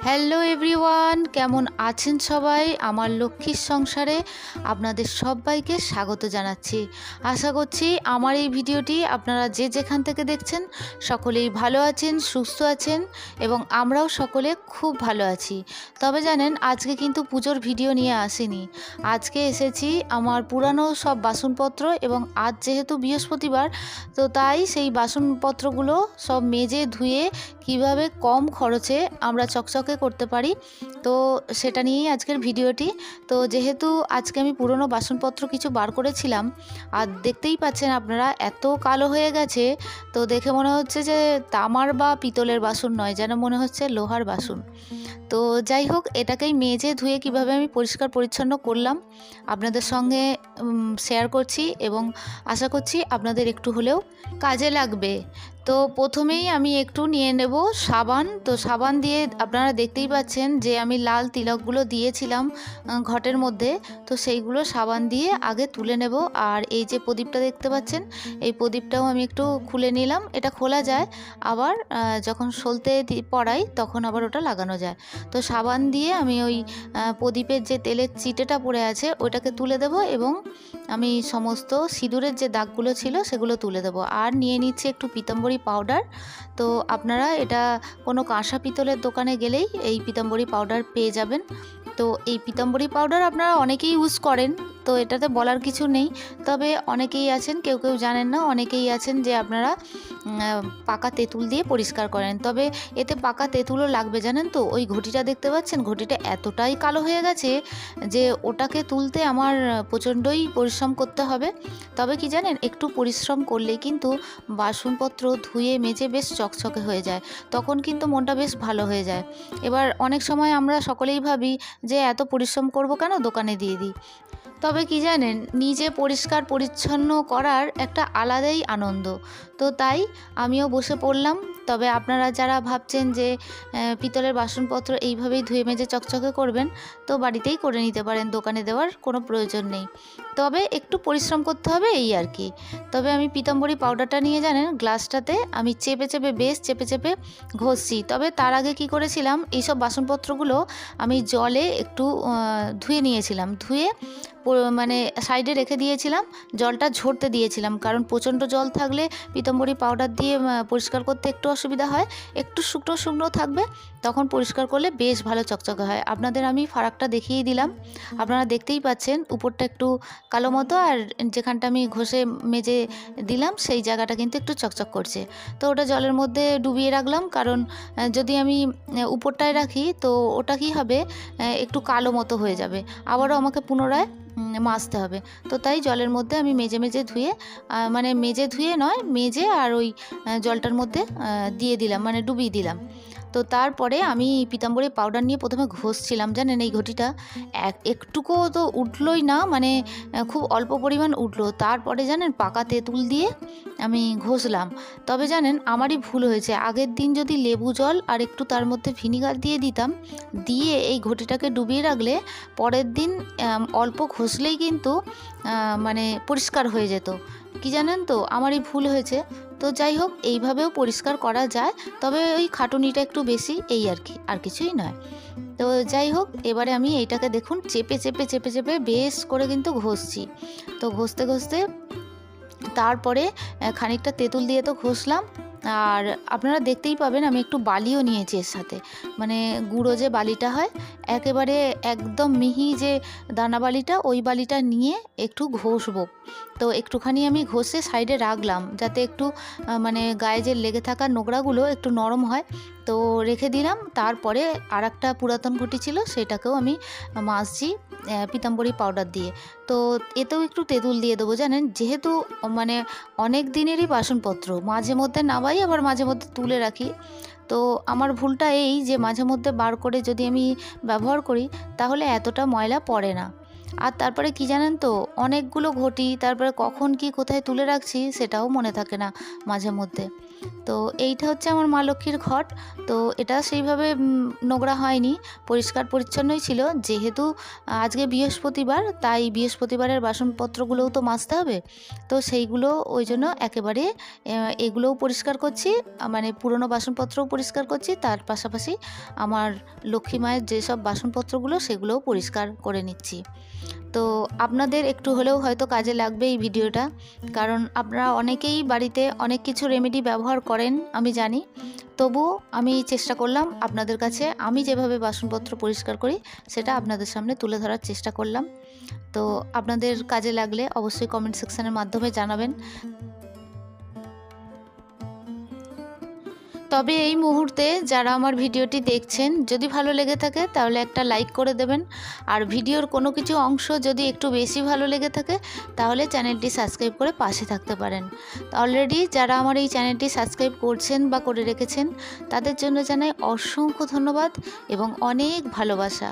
Hello everyone, কেমন আছেন সবাই? আমার লক্ষ্মীর সংসারে আপনাদের সবাইকে স্বাগত জানাচ্ছি। আশা করছি আমার এই ভিডিওটি আপনারা যে যেখান থেকে দেখছেন সকলেই ভালো আছেন, সুস্থ আছেন এবং আমরাও সকলে খুব ভালো আছি। তবে জানেন, আজকে কিন্তু পুজোর ভিডিও নিয়ে আসিনি। আজকে এসেছি আমার পুরানো সব বাসনপত্র, এবং আজ যেহেতু বৃহস্পতিবার, তো তাই সেই বাসনপত্রগুলো সব মেজে ধুয়ে কিভাবে কম খরচে আমরা চকচকে করতে পারি, তো সেটা নিয়েই আজকের ভিডিওটি। তো যেহেতু আজকে আমি পুরনো বাসনপত্র কিছু বার করেছিলাম, আর দেখতেই পাচ্ছেন আপনারা এত কালো হয়ে গেছে, তো দেখে মনে হচ্ছে যে তামার বা পিতলের বাসন নয়, যেন মনে হচ্ছে লোহার বাসন। তো যাই হোক, এটাকেই মেজে ধুয়ে কিভাবে আমি পরিষ্কার পরিচ্ছন্ন করলাম আপনাদের সঙ্গে শেয়ার করছি, এবং আশা করছি আপনাদের একটু হলেও কাজে লাগবে। তো প্রথমেই আমি একটু নিয়ে নেব সাবান। তো সাবান দিয়ে আপনারা দেখতেই পাচ্ছেন যে আমি লাল তিলকগুলো দিয়েছিলাম ঘটের মধ্যে, তো সেইগুলো সাবান দিয়ে আগে তুলে নেব। আর এই যে প্রদীপটা দেখতে পাচ্ছেন, এই প্রদীপটাও আমি একটু খুলে নিলাম। এটা খোলা যায়, আবার যখন সলতে পড়াই তখন আবার ওটা লাগানো যায়। তো সাবান দিয়ে আমি ওই প্রদীপের যে তেলের চিটেটা পড়ে আছে ওটাকে তুলে দেব, এবং আমি সমস্ত সিঁদুরের যে দাগগুলো ছিল সেগুলো তুলে দেবো। আর নিয়ে নিচ্ছি একটু পীতাম্বরী পাউডার। তো আপনারা এটা কোনো কাঁসা পিতলের দোকানে গেলেই এই পীতাম্বরী পাউডার পেয়ে যাবেন। তো এই পীতাম্বরী পাউডার আপনারা অনেকেই ইউজ করেন, তো এটাতে বলার কিছু নেই। তবে অনেকেই আছেন, কেউ কেউ জানেন না, অনেকেই আছেন যে আপনারা পাকা তেঁতুল দিয়ে পরিষ্কার করেন। তবে এতে পাকা তেঁতুলও লাগবে, জানেন তো। ওই ঘটিটা দেখতে পাচ্ছেন, ঘটিটা এতটাই কালো হয়ে গেছে যে ওটাকে তুলতে আমার প্রচণ্ডই পরিশ্রম করতে হবে। তবে কি জানেন, একটু পরিশ্রম করলেই কিন্তু বাসনপত্র ধুয়ে মেজে বেশ চকচকে হয়ে যায়, তখন কিন্তু মনটা বেশ ভালো হয়ে যায়। এবার অনেক সময় আমরা সকলেই ভাবি যে এত পরিশ্রম করব কেন, দোকানে দিয়ে দিই। তবে কি জানেন, নিজে পরিষ্কার পরিচ্ছন্ন করার একটা আলাদাই আনন্দ। তো তাই আমিও বসে পড়লাম। তবে আপনারা যারা ভাবছেন যে পিতলের বাসনপত্র এইভাবেই ধুয়ে মেজে চকচকে করবেন, তো বাড়িতেই করে নিতে পারেন, দোকানে দেওয়ার কোনো প্রয়োজন নেই। তবে একটু পরিশ্রম করতে হবে, এই আর কি। তবে আমি পীতাম্বরী পাউডারটা নিয়ে জানেন গ্লাসটাতে আমি চেপে চেপে বেশ চেপে চেপে ঘষছি। তবে তার আগে কি করেছিলাম, এইসব বাসনপত্রগুলো আমি জলে একটু ধুয়ে নিয়েছিলাম। ধুয়ে মানে সাইডে রেখে দিয়েছিলাম, জলটা ঝরতে দিয়েছিলাম, কারণ প্রচণ্ড জল থাকলে পীতাম্বরী পাউডার দিয়ে পরিষ্কার করতে একটু অসুবিধা হয়। একটু শুকনো শুকনো থাকবে, তখন পরিষ্কার করলে বেশ ভালো চকচকে হয়। আপনাদের আমি ফারাকটা দেখিয়ে দিলাম, আপনারা দেখতেই পাচ্ছেন উপরটা একটু কালো মতো, আর যেখানটা আমি ঘষে মেজে দিলাম সেই জায়গাটা কিন্তু একটু চকচক করছে। তো ওটা জলের মধ্যে ডুবিয়ে রাখলাম, কারণ যদি আমি উপরটায় রাখি তো ওটা কি হবে, একটু কালো মতো হয়ে যাবে, আবারও আমাকে পুনরায় মাজতে হবে। তো তাই জলের মধ্যে আমি মেজে মেজে ধুয়ে, মানে মেজে ধুয়ে নয়, মেজে আর ওই জলটার মধ্যে দিয়ে দিলাম, মানে ডুবিয়ে দিলাম। তো তারপরে আমি পীতাম্বরী পাউডার নিয়ে প্রথমে ঘষছিলাম, জানেন এই ঘটিটা একটুকুও তো উঠলই না, মানে খুব অল্প পরিমাণ উঠলো। তারপরে জানেন পাকা তেঁতুল দিয়ে আমি ঘষলাম। তবে জানেন আমারই ভুল হয়েছে, আগের দিন যদি লেবু জল আর একটু তার মধ্যে ভিনিগার দিয়ে দিতাম, দিয়ে এই ঘটিটাকে ডুবিয়ে রাখলে পরের দিন অল্প ঘষলেই কিন্তু মানে পরিষ্কার হয়ে যেত। কি জানেন তো, আমারই ভুল হয়েছে। তো যাই হোক, এইভাবেও পরিষ্কার করা যায়, তবে ওই খাটুনিটা একটু বেশি, এই আর কি, আর কিছুই নয়। তো যাই হোক, এবারে আমি এইটাকে দেখুন চেপে চেপে চেপে চেপে বেশ করে কিন্তু ঘষছি। তো ঘষতে ঘষতে তারপরে খানিকটা তেঁতুল দিয়ে তো ঘষলাম, আর আপনারা দেখতেই পাবেন আমি একটু বালিও নিয়েছি এর সাথে, মানে গুঁড়ো যে বালিটা হয়, একেবারে একদম মিহি যে দানা বালিটা, ওই বালিটা নিয়ে একটু ঘষবো। তো একটুখানি আমি ঘষে সাইডে রাখলাম, যাতে একটু মানে গায়ে যে লেগে থাকা নোংরাগুলো একটু নরম হয়। তো রেখে দিলাম। তারপরে আর একটা পুরাতন ঘটি ছিল, সেটাকেও আমি মাজছি পীতাম্বরী পাউডার দিয়ে। তো এতেও একটু তেঁতুল দিয়ে দেবো, জানেন যেহেতু মানে অনেক দিনেরই বাসনপত্র, মাঝে মধ্যে নামাই আবার মাঝে মধ্যে তুলে রাখি। তো আমার ভুলটা এই যে মাঝে মধ্যে বার করে যদি আমি ব্যবহার করি, তাহলে এতটা ময়লা পড়ে না। আর তারপরে কি জানেন তো, অনেকগুলো ঘটি, তারপরে কখন কি কোথায় তুলে রাখছি সেটাও মনে থাকে না মাঝে মধ্যে। তো এইটা হচ্ছে আমার মা লক্ষ্মীর ঘট। তো এটা সেইভাবে নোংরা হয়নি, পরিষ্কার পরিচ্ছন্নই ছিল। যেহেতু আজকে বৃহস্পতিবার, তাই বৃহস্পতিবারের বাসনপত্রগুলোও তো মাজতে হবে। তো সেইগুলো ওই জন্য একেবারে এগুলোও পরিষ্কার করছি, মানে পুরনো বাসনপত্রও পরিষ্কার করছি, তার পাশাপাশি আমার লক্ষ্মী মায়ের যেসব বাসনপত্রগুলো সেগুলোও পরিষ্কার করে নিচ্ছি। তো আপনাদের একটু হলেও হয়তো কাজে লাগবে এই ভিডিওটা, কারণ আপনারা অনেকেই বাড়িতে অনেক কিছু রেমেডি ব্যবহার করেন আমি জানি। তবুও আমি চেষ্টা করলাম আপনাদের কাছে আমি যেভাবে বাসনপত্র পরিষ্কার করি সেটা আপনাদের সামনে তুলে ধরার চেষ্টা করলাম। তো আপনাদের কাজে লাগলে অবশ্যই কমেন্ট সেকশনের মাধ্যমে জানাবেন। তবে এই মুহূর্তে যারা আমার ভিডিওটি দেখছেন, যদি ভালো লেগে থাকে তাহলে একটা লাইক করে দেবেন। আর ভিডিওর কোনো কিছু অংশ যদি একটু বেশি ভালো লেগে থাকে তাহলে চ্যানেলটি সাবস্ক্রাইব করে পাশে থাকতে পারেন। অলরেডি যারা আমার এই চ্যানেলটি সাবস্ক্রাইব করছেন বা করে রেখেছেন তাদের জন্য জানাই অসংখ্য ধন্যবাদ এবং অনেক ভালোবাসা।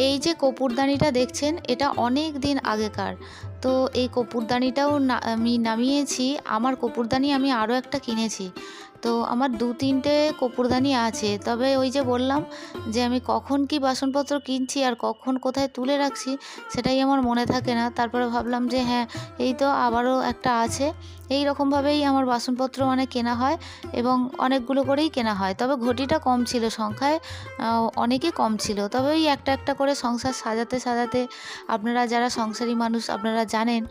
এই যে কপুরদানিটা দেখছেন এটা অনেক দিন আগেকার। তো এই কপুরদানিটাও আমি নামিয়েছি। আমার কপুরদানি আমি আরও একটা কিনেছি। তো আমার ২-৩টে কপুরদানি আছে। তবে ওই যে বললাম যে আমি কখন কি বাসনপত্র কিনছি আর কখন কোথায় তুলে রাখছি সেটাই আমার মনে থাকে না। তারপরে ভাবলাম যে হ্যাঁ, এই তো আবারও একটা আছে। এই রকমভাবেই আমার বাসনপত্র মানে কেনা হয় এবং অনেকগুলো করেই কেনা হয়। তবে ঘটিটা কম ছিল, সংখ্যায় অনেকই কম ছিল। তবে ওই একটা একটা করে সংসার সাজাতে সাজাতে, আপনারা যারা সংসারী মানুষ আপনারা জানেন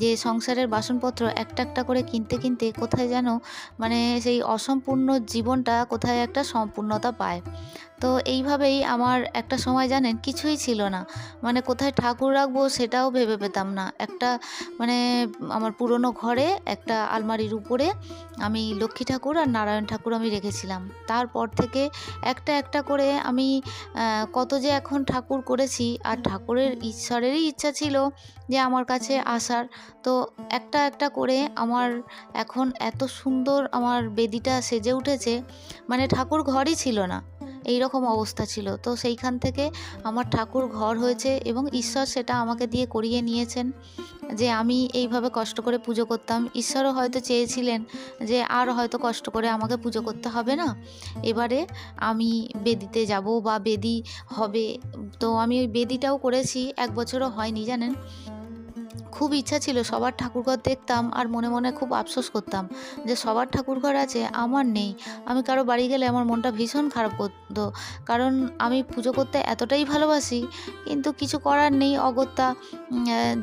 যে সংসারের বাসনপত্র একটা একটা করে কিনতে কিনতে কোথায় যেন মানে সেই অসম্পূর্ণ জীবনটা কোথায় একটা সম্পূর্ণতা পায়। তো এইভাবেই আমার একটা সময় জানেন কিছুই ছিল না, মানে কোথায় ঠাকুর রাখবো সেটাও ভেবে পেতাম না। একটা মানে আমার পুরনো ঘরে একটা আলমারির উপরে আমি লক্ষ্মী ঠাকুর আর নারায়ণ ঠাকুর আমি রেখেছিলাম। তারপর থেকে একটা একটা করে আমি কত যে এখন ঠাকুর করেছি, আর ঠাকুরের ঈশ্বরেরই ইচ্ছা ছিল যে আমার কাছে আসার। তো একটা একটা করে আমার এখন এত সুন্দর আমার বেদিটা সেজে উঠেছে, মানে ঠাকুর ঘরই ছিল না, এই রকম অবস্থা ছিল। তো সেইখান থেকে আমার ঠাকুর ঘর হয়েছে এবং ঈশ্বর সেটা আমাকে দিয়ে করিয়ে নিয়েছেন যে আমি এইভাবে কষ্ট করে পুজো করতাম। ঈশ্বরও হয়তো চেয়েছিলেন যে আর হয়তো কষ্ট করে আমাকে পুজো করতে হবে না, এবারে আমি বেদিতে যাব বা বেদি হবে। তো আমি ওই বেদিটাও করেছি, 1 বছরও হয়নি জানেন। খুব ইচ্ছা ছিল সবার ঠাকুরঘর দেখতাম আর মনে মনে খুব আফসোস করতাম যে সবার ঠাকুরঘর আছে, আমার নেই। আমি কারো বাড়ি গেলে আমার মনটা ভীষণ খারাপ করতো, কারণ আমি পুজো করতে এতটাই ভালোবাসি, কিন্তু কিছু করার নেই, অগত্যা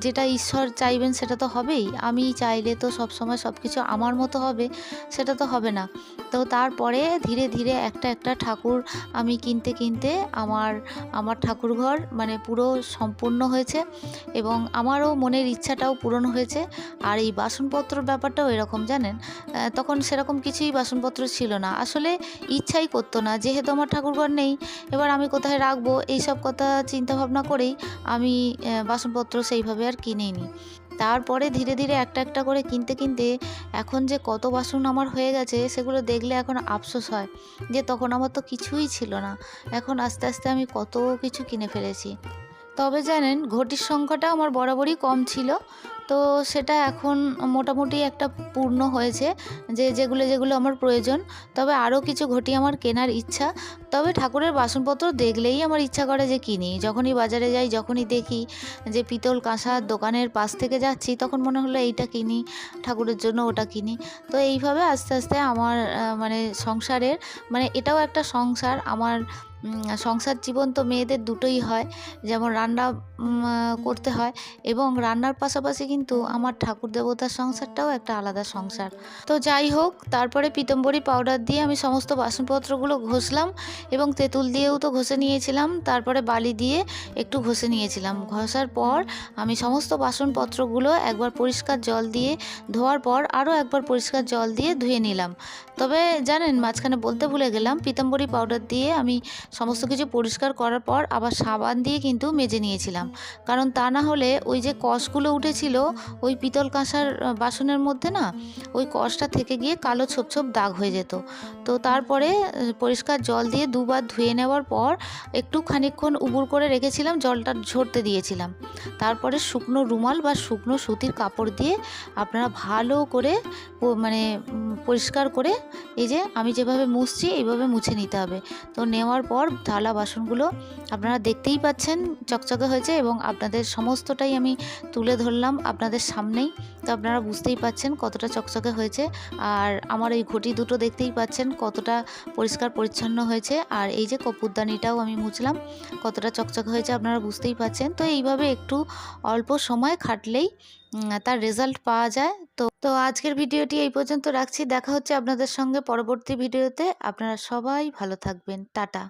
যেটা ঈশ্বর চাইবেন সেটা তো হবেই। আমি চাইলে তো সবসময় সব কিছু আমার মতো হবে, সেটা তো হবে না। তো তারপরে ধীরে ধীরে একটা একটা ঠাকুর আমি কিনতে কিনতে আমার আমার ঠাকুরঘর মানে পুরো সম্পূর্ণ হয়েছে, এবং আমারও মনের ইচ্ছাটাও পূরণ হয়েছে। আর এই বাসনপত্রর ব্যাপারটাও এরকম, জানেন, তখন সেরকম কিছুই বাসনপত্র ছিল না, আসলে ইচ্ছাই করতো না, যেহেতু আমার ঠাকুরঘর নেই, এবার আমি কোথায় রাখবো এইসব কথা চিন্তা ভাবনা করেই আমি বাসনপত্র সেইভাবে আর কিনিনি। তারপরে ধীরে ধীরে একটা একটা করে কিনতে কিনতে এখন যে কত বাসন আমার হয়ে গেছে সেগুলো দেখলে এখন আফসোস হয় যে তখন আমার তো কিছুই ছিল না, এখন আস্তে আস্তে আমি কত কিছু কিনে ফেলেছি। তবে জানেন, ঘটির সংখ্যাটা আমার বরাবরই কম ছিল, তো সেটা এখন মোটামুটি একটা পূর্ণ হয়েছে, যে যেগুলো যেগুলো আমার প্রয়োজন। তবে আরও কিছু ঘটি আমার কেনার ইচ্ছা। তবে ঠাকুরের বাসনপত্র দেখলেই আমার ইচ্ছা করে যে কিনি। যখনই বাজারে যাই, যখনই দেখি যে পিতল কাঁসার দোকানের পাশ থেকে যাচ্ছি, তখন মনে হলো এইটা কিনি, ঠাকুরের জন্য ওটা কিনি। তো এইভাবে আস্তে আস্তে আমার মানে সংসারের, মানে এটাও একটা সংসার আমার। সংসার জীবন তো মেয়েদের দুটোই হয়, যেমন রান্না করতে হয়, এবং রান্নার পাশাপাশি কিন্তু আমার ঠাকুর দেবতার সংসারটাও একটা আলাদা সংসার। তো যাই হোক, তারপরে পিতাম্বরী পাউডার দিয়ে আমি সমস্ত বাসনপত্রগুলো ঘষলাম, এবং তেঁতুল দিয়েও তো ঘষে নিয়েছিলাম, তারপরে বালি দিয়ে একটু ঘষে নিয়েছিলাম। ঘষার পর আমি সমস্ত বাসনপত্রগুলো একবার পরিষ্কার জল দিয়ে ধোয়ার পর আরও একবার পরিষ্কার জল দিয়ে ধুয়ে নিলাম। তবে জানেন, মাঝখানে বলতে ভুলে গেলাম, পিতাম্বরী পাউডার দিয়ে আমি সমস্ত কিছু পরিষ্কার করার পর আবার সাবান দিয়ে কিন্তু মেজে নিয়েছিলাম, কারণ তা না হলে ওই যে কষগুলো উঠেছিল ওই পিতল কাঁসার বাসনের মধ্যে না, ওই কষটা থেকে গিয়ে কালো ছোপ ছোপ দাগ হয়ে যেত। তো তারপরে পরিষ্কার জল দিয়ে দুবার ধুয়ে নেওয়ার পর একটু খানিকক্ষণ উবুর করে রেখেছিলাম, জলটা ঝরতে দিয়েছিলাম। তারপরে শুকনো রুমাল বা শুকনো সুতির কাপড় দিয়ে আপনারা ভালো করে মানে পরিষ্কার করে, এই যে আমি যেভাবে মুছছি এইভাবে মুছে নিতে হবে। তো নেওয়ার পর থালা বাসনগুলো আপনারা দেখতেই পাচ্ছেন চকচকে হয়েছে, এবং আপনাদের সমস্তটাই আমি তুলে ধরলাম আপনাদের সামনেই। তো আপনারা বুঝতেই পাচ্ছেন কতটা চকচকে হয়েছে, আর আমার এই ঘটি দুটো দেখতেই পাচ্ছেন কতটা পরিষ্কার পরিচ্ছন্ন হয়েছে, আর এই যে কপুরদানিটাও আমি মুছলাম কতটা চকচকে হয়েছে আপনারা বুঝতেই পাচ্ছেন। তো এইভাবে একটু অল্প সময় খাটলেই তার রেজাল্ট পাওয়া যায়। তো আজকের ভিডিওটি এই পর্যন্ত রাখছি, দেখা হচ্ছে আপনাদের সঙ্গে পরবর্তী ভিডিওতে। আপনারা সবাই ভালো থাকবেন, টাটা।